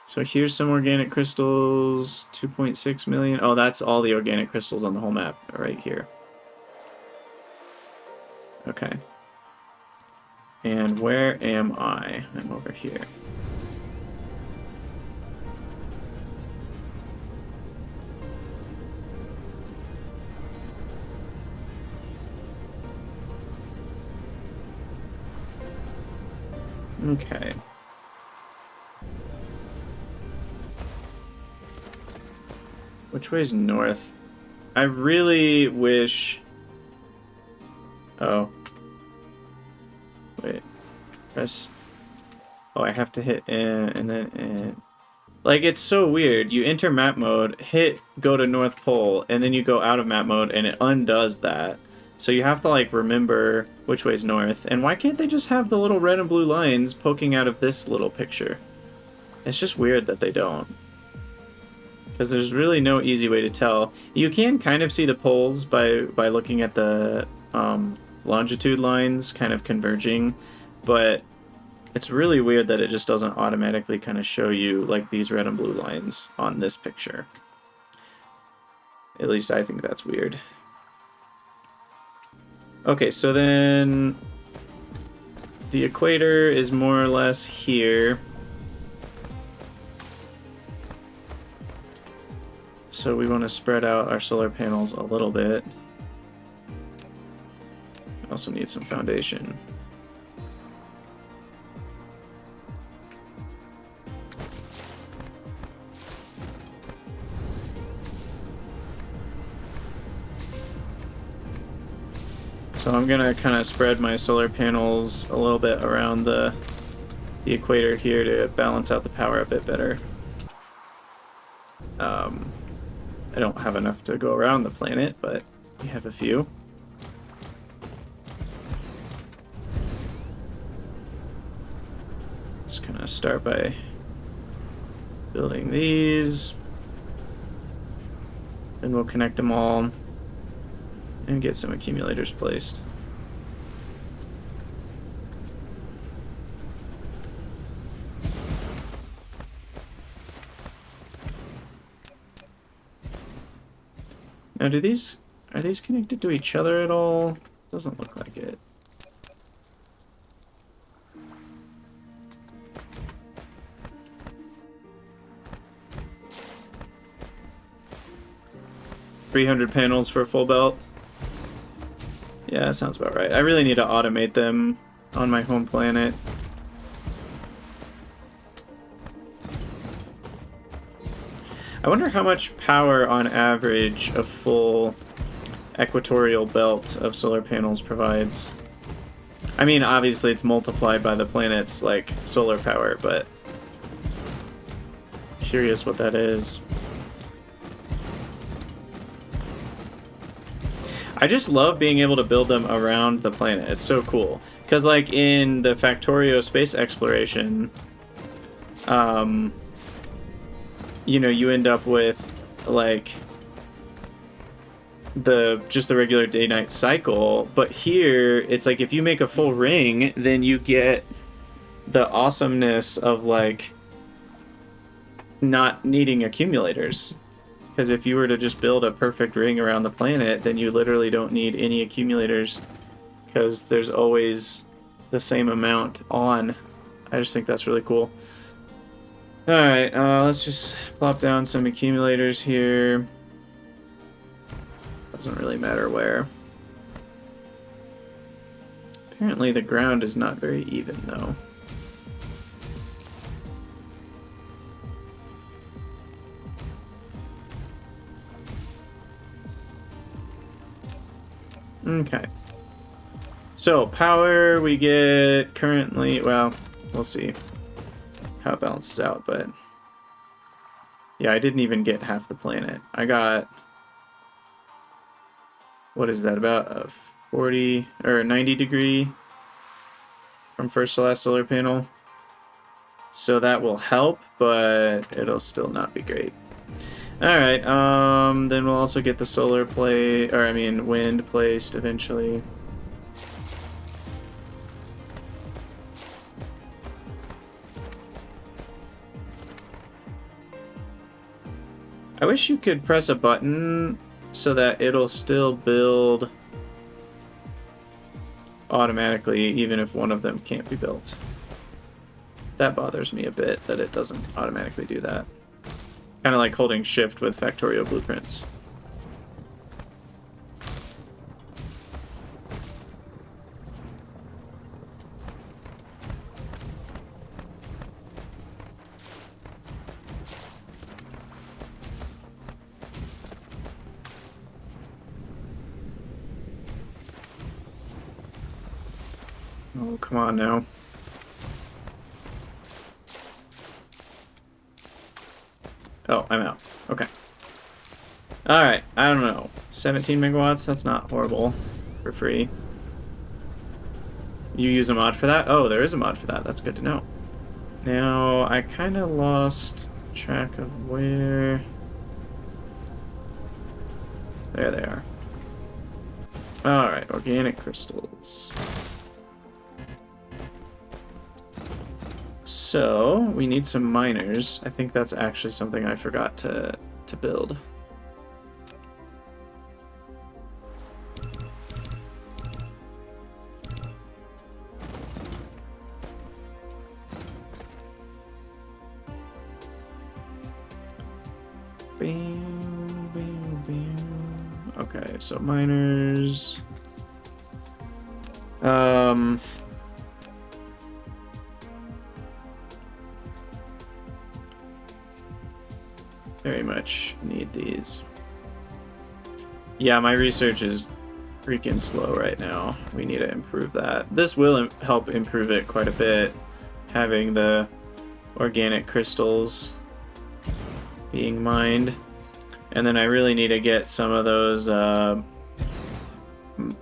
So here's some organic crystals, 2.6 million. Oh, that's all the organic crystals on the whole map right here. Okay. And where am I? I'm over here. Okay. Which way's north? I really wish... Oh. Wait. Press... Oh, I have to hit in and then in. Like, it's so weird. You enter map mode, hit go to North Pole, and then you go out of map mode, and it undoes that. So you have to, like, remember which way's north. And why can't they just have the little red and blue lines poking out of this little picture? It's just weird that they don't. Because there's really no easy way to tell. You can kind of see the poles by looking at the longitude lines kind of converging, but it's really weird that it just doesn't automatically kind of show you like these red and blue lines on this picture. At least I think that's weird. Okay, so then the equator is more or less here. So we want to spread out our solar panels a little bit. Also need some foundation. So I'm gonna kind of spread my solar panels a little bit around the equator here to balance out the power a bit better. I don't have enough to go around the planet, but we have a few. Just gonna start by building these. Then we'll connect them all and get some accumulators placed. Now, are these connected to each other at all? Doesn't look like it. $300 panels for a full belt. Yeah, that sounds about right. I really need to automate them on my home planet. I wonder how much power on average a full equatorial belt of solar panels provides. I mean, obviously it's multiplied by the planet's like solar power, but curious what that is. I just love being able to build them around the planet. It's so cool. Because like in the Factorio space exploration, you know, you end up with like just the regular day-night cycle, but here it's like if you make a full ring, then you get the awesomeness of like not needing accumulators. Because if you were to just build a perfect ring around the planet, then you literally don't need any accumulators because there's always the same amount on. I just think that's really cool. Alright, let's just plop down some accumulators here. Doesn't really matter where. Apparently the ground is not very even, though. Okay. So, power we get currently, well, we'll see how it balances out, but yeah, I didn't even get half the planet. I got, what is that, about a 40 or 90 degree from first to last solar panel. So that will help, but it'll still not be great. Alright, then we'll also get the solar wind placed eventually. I wish you could press a button so that it'll still build automatically even if one of them can't be built. That bothers me a bit that it doesn't automatically do that. Kind of like holding shift with Factorio blueprints. Oh, come on now. Oh, I'm out. Okay. Alright, I don't know. 17 megawatts? That's not horrible. For free. You use a mod for that? Oh, there is a mod for that. That's good to know. Now, I kind of lost track of where... There they are. Alright, organic crystals. So, we need some miners. I think that's actually something I forgot to build. Okay, so miners. Very much need these. Yeah, my research is freaking slow right now. We need to improve that. This will help improve it quite a bit, having the organic crystals being mined. And then I really need to get some of those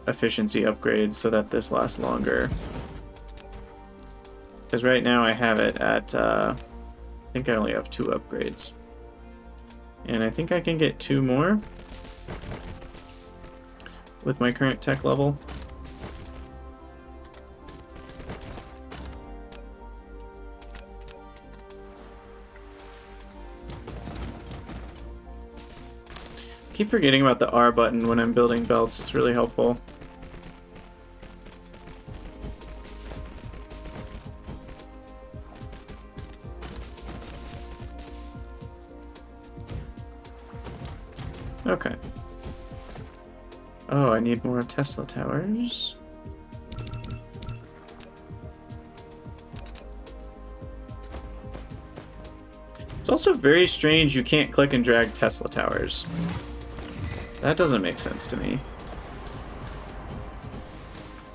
efficiency upgrades so that this lasts longer. Because right now I have it at, I think I only have 2 upgrades. And I think I can get 2 more with my current tech level. Keep forgetting about the R button when I'm building belts. It's really helpful. Okay. Oh, I need more Tesla towers. It's also very strange you can't click and drag Tesla towers. That doesn't make sense to me.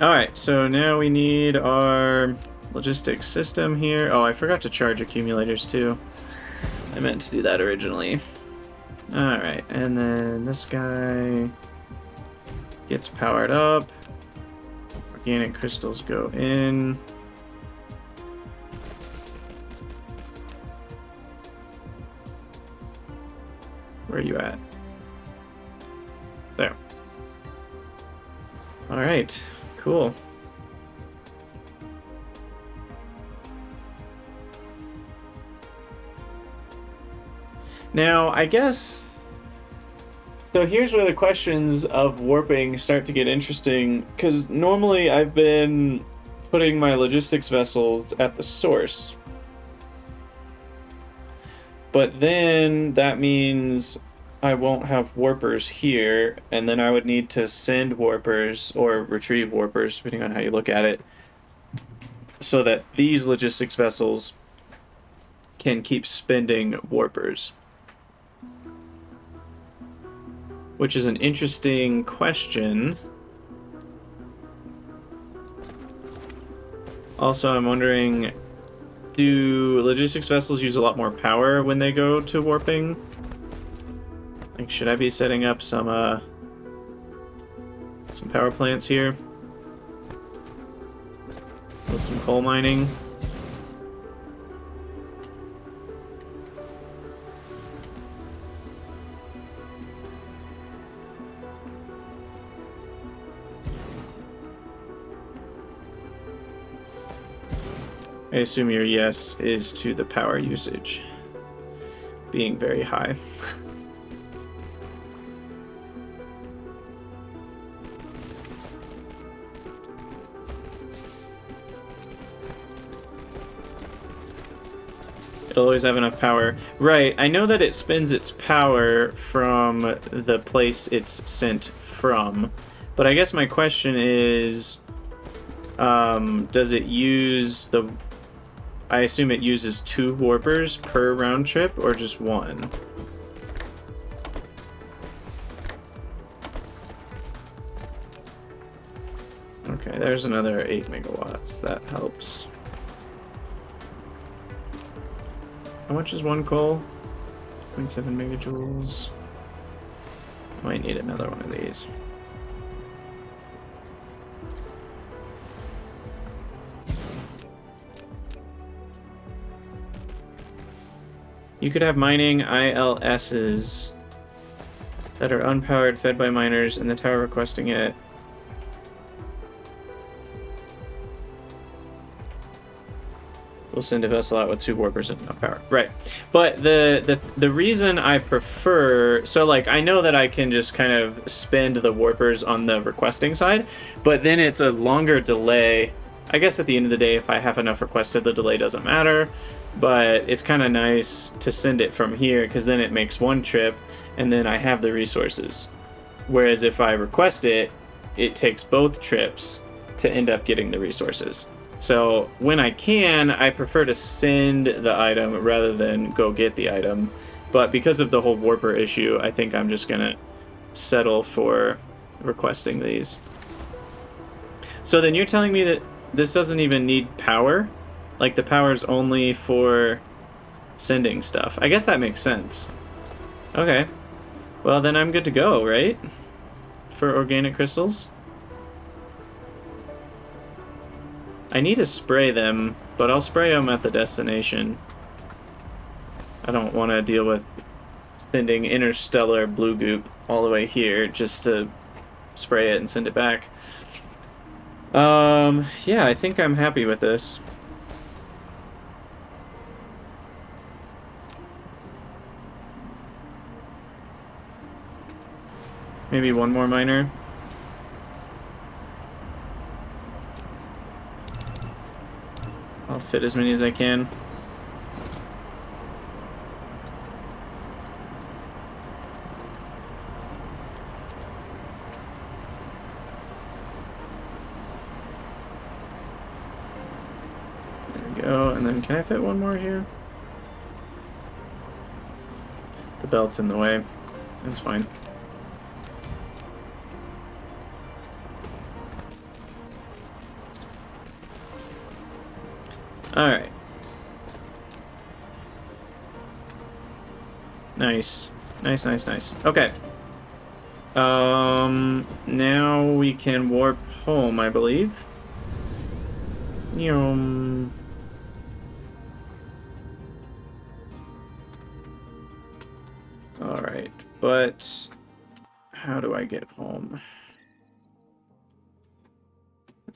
Alright, so now we need our logistics system here. Oh, I forgot to charge accumulators too. I meant to do that originally. Alright, and then this guy gets powered up. Organic crystals go in. Where are you at? There. Alright, cool. Now, I guess... So here's where the questions of warping start to get interesting, because normally I've been putting my logistics vessels at the source. But then that means I won't have warpers here, and then I would need to send warpers, or retrieve warpers, depending on how you look at it, so that these logistics vessels can keep spending warpers. Which is an interesting question. Also, I'm wondering, do logistics vessels use a lot more power when they go to warping? Like, should I be setting up some power plants here? With some coal mining? I assume your yes is to the power usage being very high. It'll always have enough power. Right, I know that it spends its power from the place it's sent from, but I guess my question is, does it use the... I assume it uses 2 warpers per round trip, or just 1? Okay, there's another 8 megawatts. That helps. How much is one coal? 0.7 megajoules. Might need another one of these. You could have mining ILSs that are unpowered, fed by miners, and the tower requesting it. We'll send a vessel out with 2 warpers and enough power. Right. But the reason I prefer... So, like, I know that I can just kind of spend the warpers on the requesting side, but then it's a longer delay. I guess at the end of the day, if I have enough requested, the delay doesn't matter. But it's kind of nice to send it from here, because then it makes one trip, and then I have the resources. Whereas if I request it, it takes both trips to end up getting the resources. So when I can, I prefer to send the item rather than go get the item. But because of the whole warper issue, I think I'm just going to settle for requesting these. So then you're telling me that this doesn't even need power? Like the power's only for sending stuff. I guess that makes sense. Okay. Well, then I'm good to go, right? For organic crystals? I need to spray them, but I'll spray them at the destination. I don't want to deal with sending interstellar blue goop all the way here just to spray it and send it back. Yeah, I think I'm happy with this. Maybe one more miner. I'll fit as many as I can. There we go, and then can I fit one more here? The belt's in the way. That's fine. Alright. Nice. Nice, nice, nice. Okay. Now we can warp home, I believe. Yum. Alright, but how do I get home?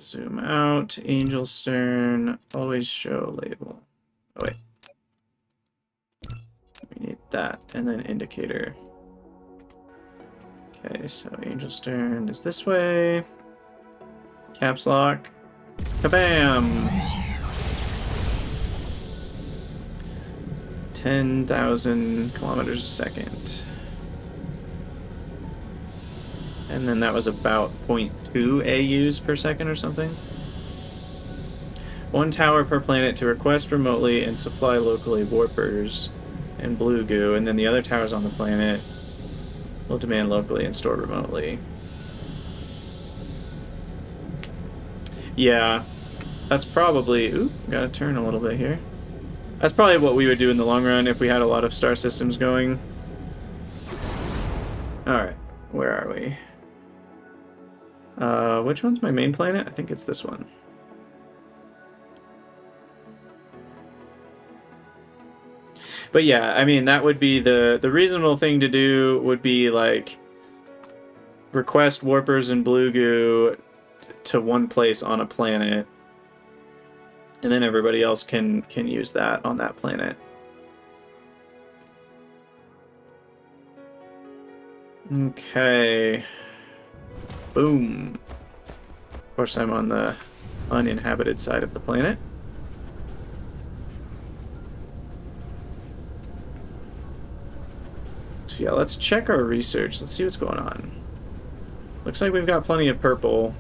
Zoom out, Angel Stern, always show label. Oh wait. We need that, and then indicator. Okay, so Angel Stern is this way. Caps lock. Kabam! 10,000 kilometers a second. And then that was about 0.2 AUs per second or something. 1 tower per planet to request remotely and supply locally warpers and blue goo, and then the other towers on the planet will demand locally and store remotely. Yeah, that's probably... Ooh, gotta turn a little bit here. That's probably what we would do in the long run if we had a lot of star systems going. Alright, where are we? Which one's my main planet? I think it's this one. But yeah, I mean, that would be the reasonable thing to do would be, like, request warpers and blue goo to one place on a planet, and then everybody else can use that on that planet. Okay. Boom. Of course, I'm on the uninhabited side of the planet. So yeah, let's check our research. Let's see what's going on. Looks like we've got plenty of purple.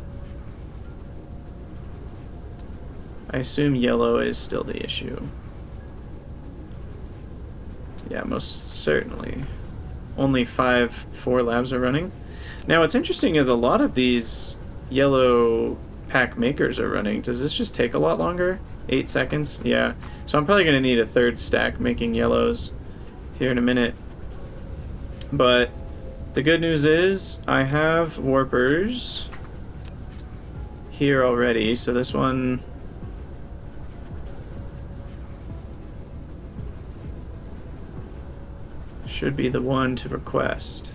I assume yellow is still the issue. Yeah, most certainly. Only 4 labs are running. Now, what's interesting is a lot of these yellow pack makers are running. Does this just take a lot longer? 8 seconds? Yeah. So I'm probably going to need a third stack making yellows here in a minute. But the good news is I have warpers here already, so this one should be the one to request.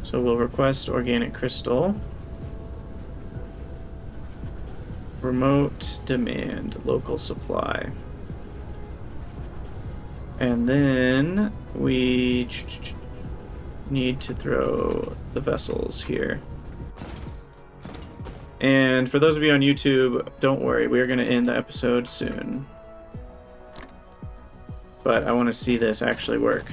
So we'll request organic crystal. Remote demand, local supply. And then we need to throw the vessels here. And for those of you on YouTube, don't worry, we are going to end the episode soon. But I want to see this actually work.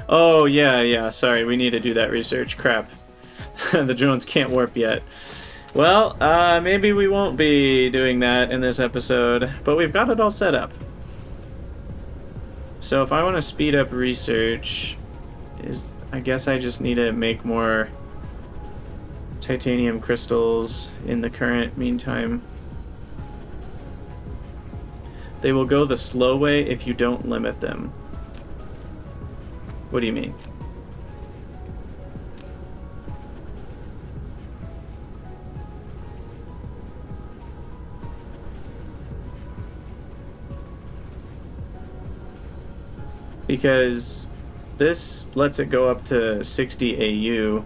Oh, yeah, sorry, we need to do that research. Crap. The drones can't warp yet. Well, maybe we won't be doing that in this episode, but we've got it all set up. So if I want to speed up research, I guess I just need to make more titanium crystals in the current meantime. They will go the slow way if you don't limit them. What do you mean? Because this lets it go up to 60 AU,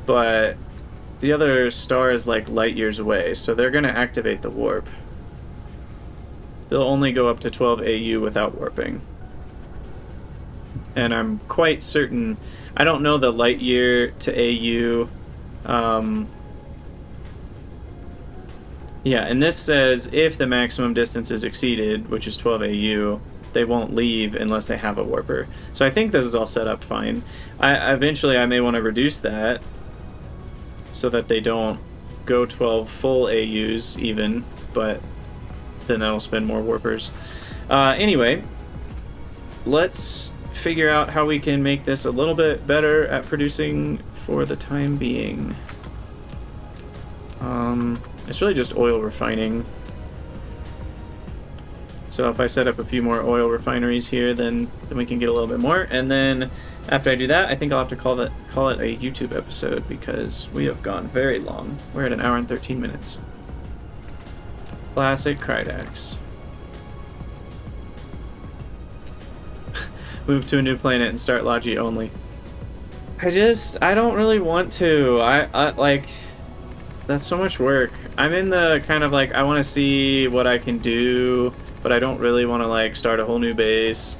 but the other star is like light years away, so they're going to activate the warp. They'll only go up to 12 AU without warping. And I'm quite certain, I don't know the light year to AU. Yeah, and this says if the maximum distance is exceeded, which is 12 AU, they won't leave unless they have a warper. So I think this is all set up fine. Eventually I may want to reduce that so that they don't go 12 full AUs even, but then that'll spend more warpers. Anyway, let's figure out how we can make this a little bit better at producing for the time being. It's really just oil refining. So if I set up a few more oil refineries here, then we can get a little bit more. And then after I do that, I think I'll have to call it a YouTube episode because we have gone very long. We're at 1 hour and 13 minutes. Classic Krydax. Move to a new planet and start Logi only. I don't really want to. I like, that's so much work. I'm in the kind of like, I want to see what I can do, but I don't really want to like start a whole new base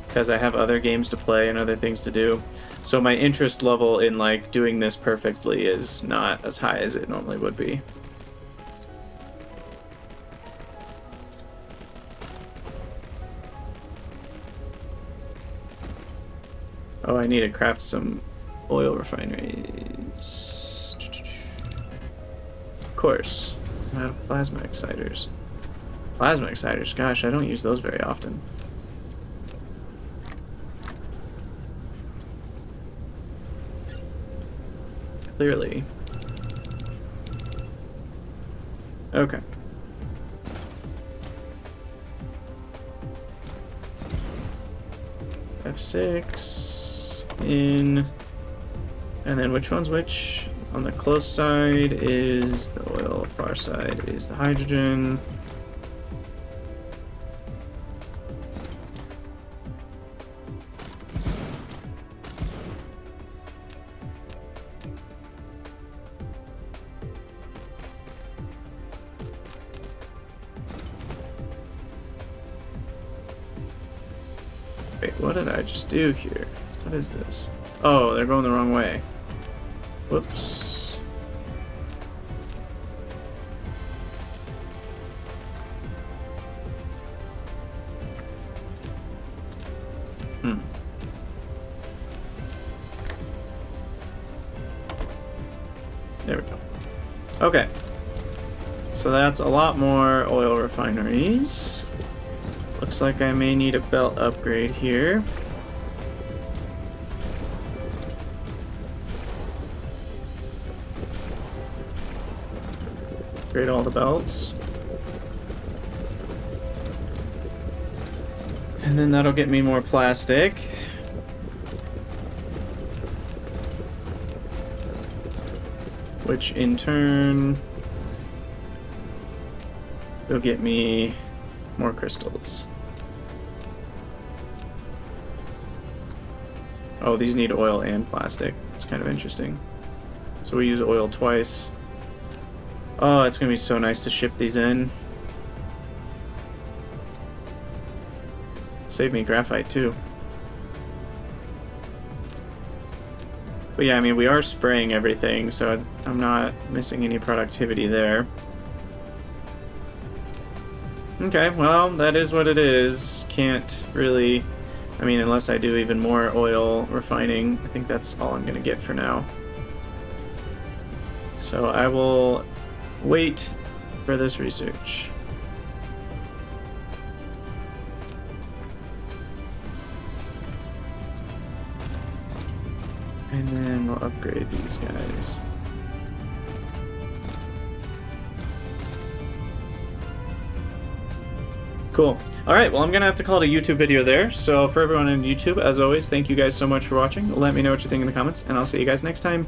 because I have other games to play and other things to do. So my interest level in like doing this perfectly is not as high as it normally would be. Oh, I need to craft some oil refineries. Of course. I'm out of plasma exciters. Plasma exciters, gosh, I don't use those very often. Clearly. Okay. F6 in, and then which one's which? On the close side is the oil, far side is the hydrogen. Wait, what did I just do here? What is this? Oh, they're going the wrong way. Whoops. There we go. Okay. So that's a lot more oil refineries. Looks like I may need a belt upgrade here. Upgrade all the belts. And then that'll get me more plastic. Which in turn will get me more crystals. Oh, these need oil and plastic. It's kind of interesting. So we use oil twice. Oh, it's gonna be so nice to ship these in. Save me graphite too. But yeah, I mean, we are spraying everything, so I'm not missing any productivity there. Okay, well, that is what it is. Can't really... I mean, unless I do even more oil refining, I think that's all I'm going to get for now. So I will wait for this research. And then we'll upgrade these guys. Cool. Alright, well, I'm going to have to call it a YouTube video there. So for everyone on YouTube, as always, thank you guys so much for watching. Let me know what you think in the comments, and I'll see you guys next time.